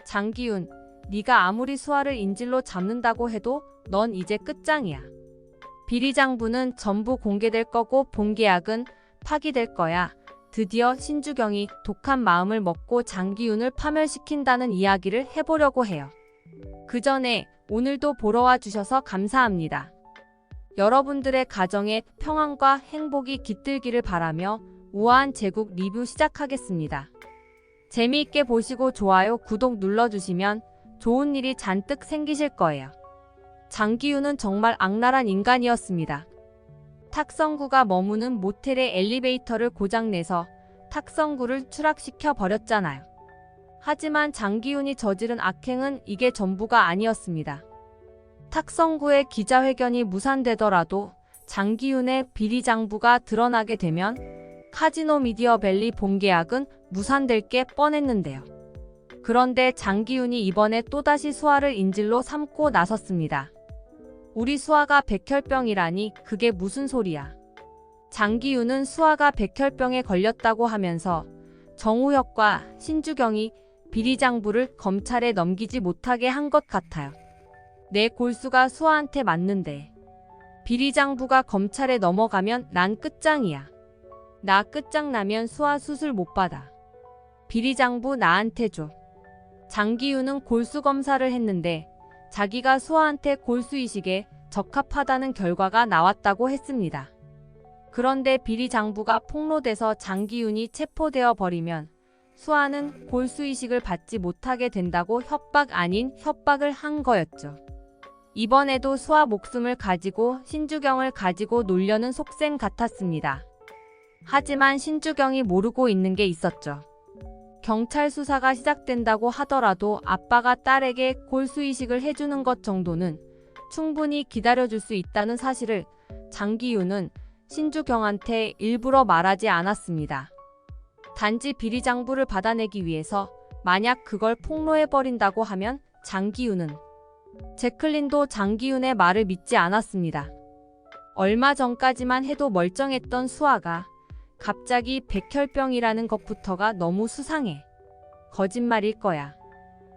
장기윤, 네가 아무리 수아를 인질로 잡는다고 해도 넌 이제 끝장이야. 비리장부는 전부 공개될 거고 본계약은 파기될 거야. 드디어 신주경이 독한 마음을 먹고 장기윤을 파멸시킨다는 이야기를 해보려고 해요. 그 전에 오늘도 보러 와주셔서 감사합니다. 여러분들의 가정에 평안과 행복이 깃들기를 바라며 우아한 제국 리뷰 시작하겠습니다. 재미있게 보시고 좋아요, 구독 눌러주시면 좋은 일이 잔뜩 생기실 거예요. 장기윤은 정말 악랄한 인간이었습니다. 탁성구가 머무는 모텔의 엘리베이터를 고장내서 탁성구를 추락시켜 버렸잖아요. 하지만 장기윤이 저지른 악행은 이게 전부가 아니었습니다. 탁성구의 기자회견이 무산되더라도 장기윤의 비리장부가 드러나게 되면 카지노 미디어밸리 본계약은 무산될 게 뻔했는데요. 그런데 장기윤이 이번에 또다시 수아를 인질로 삼고 나섰습니다. 우리 수아가 백혈병이라니 그게 무슨 소리야. 장기윤은 수아가 백혈병에 걸렸다고 하면서 정우혁과 신주경이 비리장부를 검찰에 넘기지 못하게 한 것 같아요. 내 골수가 수아한테 맞는데 비리장부가 검찰에 넘어가면 난 끝장이야. 나 끝장나면 수아 수술 못 받아. 비리장부 나한테 줘. 장기윤은 골수 검사를 했는데 자기가 수아한테 골수 이식에 적합하다는 결과가 나왔다고 했습니다. 그런데 비리장부가 폭로돼서 장기윤이 체포되어 버리면 수아는 골수 이식을 받지 못하게 된다고 협박 아닌 협박을 한 거였죠. 이번에도 수아 목숨을 가지고 신주경을 가지고 놀려는 속셈 같았습니다. 하지만 신주경이 모르고 있는 게 있었죠. 경찰 수사가 시작된다고 하더라도 아빠가 딸에게 골수 이식을 해주는 것 정도는 충분히 기다려줄 수 있다는 사실을 장기윤은 신주경한테 일부러 말하지 않았습니다. 단지 비리장부를 받아내기 위해서 만약 그걸 폭로해버린다고 하면 장기윤은 제클린도 장기윤의 말을 믿지 않았습니다. 얼마 전까지만 해도 멀쩡했던 수아가 갑자기 백혈병이라는 것부터가 너무 수상해. 거짓말일 거야.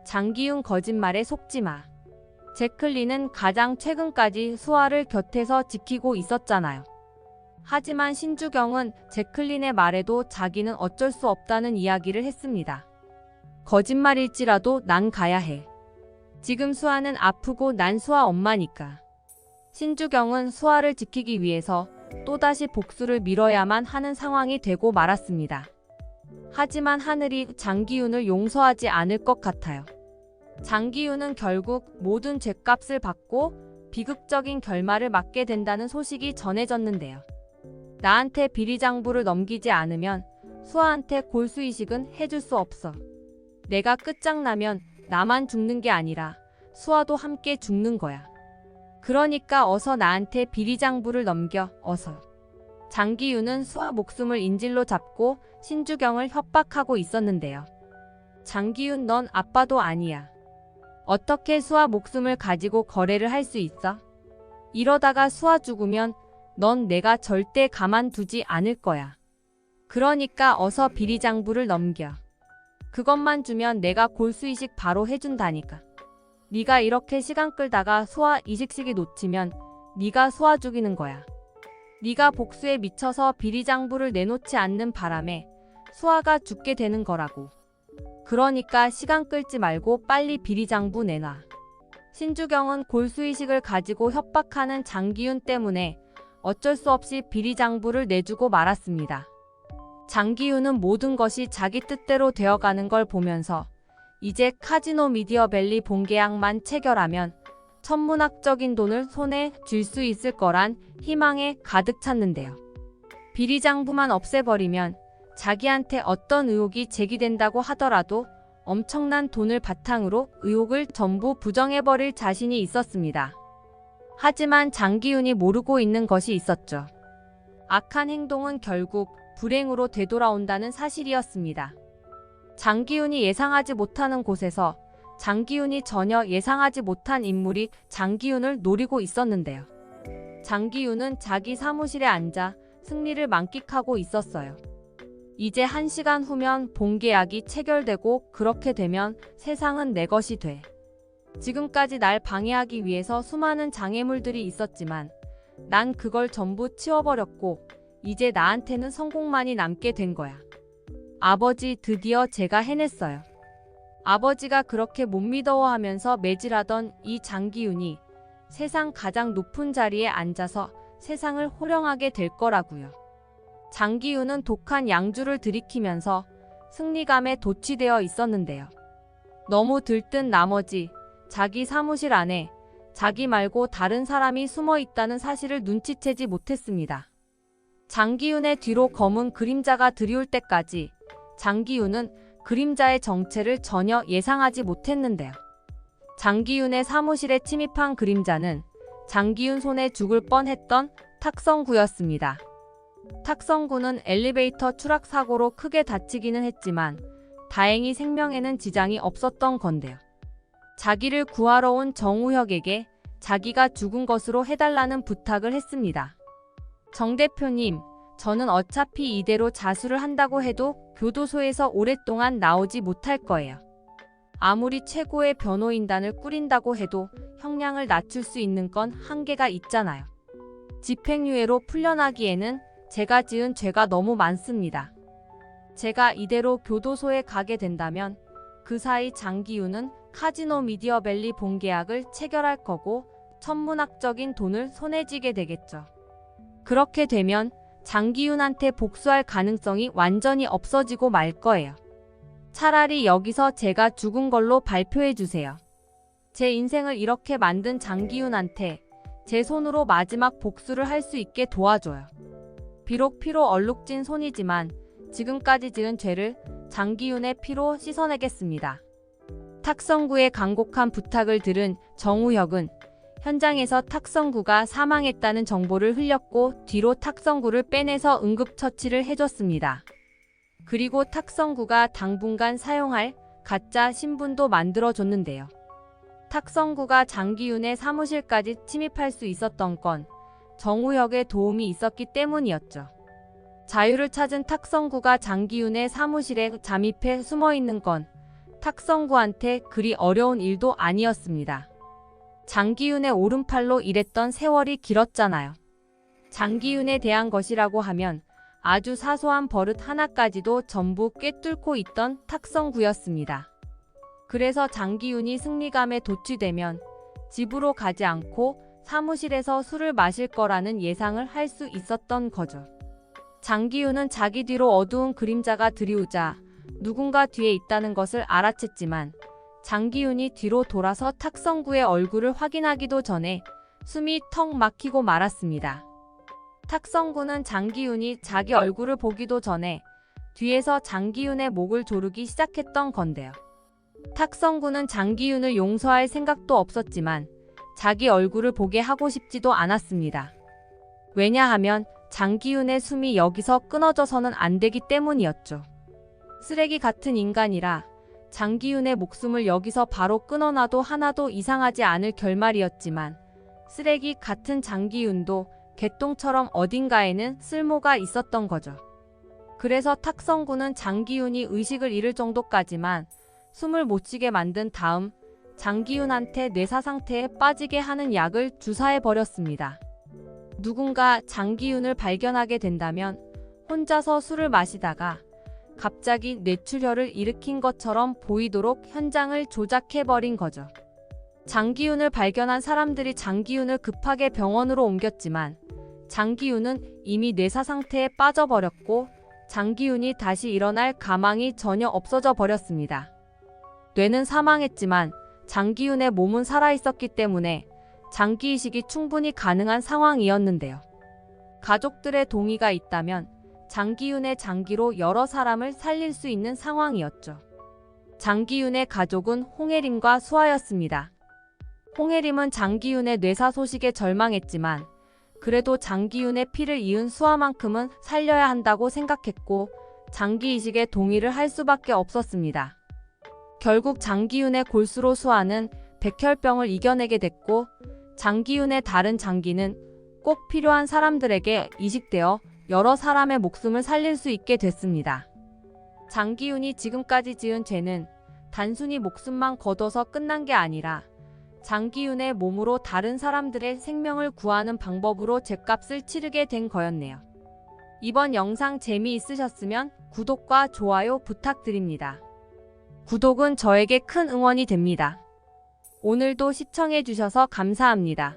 장기윤 거짓말에 속지 마. 제클린은 가장 최근까지 수아를 곁에서 지키고 있었잖아요. 하지만 신주경은 제클린의 말에도 자기는 어쩔 수 없다는 이야기를 했습니다. 거짓말일지라도 난 가야 해. 지금 수아는 아프고 난 수아 엄마니까. 신주경은 수아를 지키기 위해서 또다시 복수를 미뤄야만 하는 상황이 되고 말았습니다. 하지만 하늘이 장기윤을 용서하지 않을 것 같아요. 장기윤은 결국 모든 죗값을 받고 비극적인 결말을 맞게 된다는 소식이 전해졌는데요. 나한테 비리장부를 넘기지 않으면 수아한테 골수 이식은 해줄 수 없어. 내가 끝장나면 나만 죽는 게 아니라 수아도 함께 죽는 거야. 그러니까 어서 나한테 비리장부를 넘겨, 어서. 장기윤은 수아 목숨을 인질로 잡고 신주경을 협박하고 있었는데요. 장기윤, 넌 아빠도 아니야. 어떻게 수아 목숨을 가지고 거래를 할 수 있어? 이러다가 수아 죽으면 넌 내가 절대 가만두지 않을 거야. 그러니까 어서 비리장부를 넘겨. 그것만 주면 내가 골수 이식 바로 해준다니까. 네가 이렇게 시간 끌다가 수아 이식식이 놓치면 네가 수아 죽이는 거야. 네가 복수에 미쳐서 비리장부를 내놓지 않는 바람에 수아가 죽게 되는 거라고. 그러니까 시간 끌지 말고 빨리 비리장부 내놔. 신주경은 골수 이식을 가지고 협박하는 장기윤 때문에 어쩔 수 없이 비리장부를 내주고 말았습니다. 장기윤은 모든 것이 자기 뜻대로 되어가는 걸 보면서 이제 카지노 미디어밸리 본계약만 체결하면 천문학적인 돈을 손에 쥘 수 있을 거란 희망에 가득 찼는데요. 비리장부만 없애버리면 자기한테 어떤 의혹이 제기된다고 하더라도 엄청난 돈을 바탕으로 의혹을 전부 부정해버릴 자신이 있었습니다. 하지만 장기윤이 모르고 있는 것이 있었죠. 악한 행동은 결국 불행으로 되돌아온다는 사실이었습니다. 장기윤이 예상하지 못하는 곳에서 장기윤이 전혀 예상하지 못한 인물이 장기윤을 노리고 있었는데요. 장기윤은 자기 사무실에 앉아 승리를 만끽하고 있었어요. 이제 1시간 후면 본계약이 체결되고 그렇게 되면 세상은 내 것이 돼. 지금까지 날 방해하기 위해서 수많은 장애물들이 있었지만 난 그걸 전부 치워버렸고 이제 나한테는 성공만이 남게 된 거야. 아버지, 드디어 제가 해냈어요. 아버지가 그렇게 못 믿어하면서 매질하던 이 장기윤이 세상 가장 높은 자리에 앉아서 세상을 호령하게 될 거라고요. 장기윤은 독한 양주를 들이키면서 승리감에 도취되어 있었는데요. 너무 들뜬 나머지 자기 사무실 안에 자기 말고 다른 사람이 숨어 있다는 사실을 눈치채지 못했습니다. 장기윤의 뒤로 검은 그림자가 들이올 때까지 장기윤은 그림자의 정체를 전혀 예상하지 못했는데요. 장기윤의 사무실에 침입한 그림자는 장기윤 손에 죽을 뻔했던 탁성구였습니다. 탁성구는 엘리베이터 추락 사고로 크게 다치기는 했지만 다행히 생명에는 지장이 없었던 건데요. 자기를 구하러 온 정우혁에게 자기가 죽은 것으로 해달라는 부탁을 했습니다. 정 대표님, 저는 어차피 이대로 자수를 한다고 해도 교도소에서 오랫동안 나오지 못할 거예요. 아무리 최고의 변호인단을 꾸린다고 해도 형량을 낮출 수 있는 건 한계가 있잖아요. 집행유예로 풀려나기에는 제가 지은 죄가 너무 많습니다. 제가 이대로 교도소에 가게 된다면 그 사이 장기윤은 카지노 미디어밸리 본계약을 체결할 거고 천문학적인 돈을 손에 쥐게 되겠죠. 그렇게 되면 장기윤한테 복수할 가능성이 완전히 없어지고 말 거예요. 차라리 여기서 제가 죽은 걸로 발표해 주세요. 제 인생을 이렇게 만든 장기윤한테 제 손으로 마지막 복수를 할 수 있게 도와줘요. 비록 피로 얼룩진 손이지만 지금까지 지은 죄를 장기윤의 피로 씻어내겠습니다. 탁성구의 간곡한 부탁을 들은 정우혁은 현장에서 탁성구가 사망했다는 정보를 흘렸고 뒤로 탁성구를 빼내서 응급처치를 해줬습니다. 그리고 탁성구가 당분간 사용할 가짜 신분도 만들어줬는데요. 탁성구가 장기윤의 사무실까지 침입할 수 있었던 건 정우혁의 도움이 있었기 때문이었죠. 자유를 찾은 탁성구가 장기윤의 사무실에 잠입해 숨어있는 건 탁성구한테 그리 어려운 일도 아니었습니다. 장기윤의 오른팔로 일했던 세월이 길었잖아요. 장기윤에 대한 것이라고 하면 아주 사소한 버릇 하나까지도 전부 꿰뚫고 있던 탁성구였습니다. 그래서 장기윤이 승리감에 도취되면 집으로 가지 않고 사무실에서 술을 마실 거라는 예상을 할 수 있었던 거죠. 장기윤은 자기 뒤로 어두운 그림자가 들이오자 누군가 뒤에 있다는 것을 알아챘지만 장기윤이 뒤로 돌아서 탁성구의 얼굴을 확인하기도 전에 숨이 턱 막히고 말았습니다. 탁성구는 장기윤이 자기 얼굴을 보기도 전에 뒤에서 장기윤의 목을 조르기 시작했던 건데요. 탁성구는 장기윤을 용서할 생각도 없었지만 자기 얼굴을 보게 하고 싶지도 않았습니다. 왜냐하면 장기윤의 숨이 여기서 끊어져서는 안 되기 때문이었죠. 쓰레기 같은 인간이라 장기윤의 목숨을 여기서 바로 끊어놔도 하나도 이상하지 않을 결말이었지만 쓰레기 같은 장기윤도 개똥처럼 어딘가에는 쓸모가 있었던 거죠. 그래서 탁성구는 장기윤이 의식을 잃을 정도까지만 숨을 못 쉬게 만든 다음 장기윤한테 뇌사 상태에 빠지게 하는 약을 주사해버렸습니다. 누군가 장기윤을 발견하게 된다면 혼자서 술을 마시다가 갑자기 뇌출혈을 일으킨 것처럼 보이도록 현장을 조작해버린 거죠. 장기윤을 발견한 사람들이 장기윤을 급하게 병원으로 옮겼지만 장기윤은 이미 뇌사 상태에 빠져버렸고 장기윤이 다시 일어날 가망이 전혀 없어져 버렸습니다. 뇌는 사망했지만 장기윤의 몸은 살아있었기 때문에 장기이식이 충분히 가능한 상황이었는데요. 가족들의 동의가 있다면 장기윤의 장기로 여러 사람을 살릴 수 있는 상황이었죠. 장기윤의 가족은 홍혜림과 수아였습니다. 홍혜림은 장기윤의 뇌사 소식에 절망했지만 그래도 장기윤의 피를 이은 수아만큼은 살려야 한다고 생각했고 장기이식에 동의를 할 수밖에 없었습니다. 결국 장기윤의 골수로 수아는 백혈병을 이겨내게 됐고 장기윤의 다른 장기는 꼭 필요한 사람들에게 이식되어 여러 사람의 목숨을 살릴 수 있게 됐습니다. 장기윤이 지금까지 지은 죄는 단순히 목숨만 거둬서 끝난 게 아니라 장기윤의 몸으로 다른 사람들의 생명을 구하는 방법으로 죗값을 치르게 된 거였네요. 이번 영상 재미있으셨으면 구독과 좋아요 부탁드립니다. 구독은 저에게 큰 응원이 됩니다. 오늘도 시청해주셔서 감사합니다.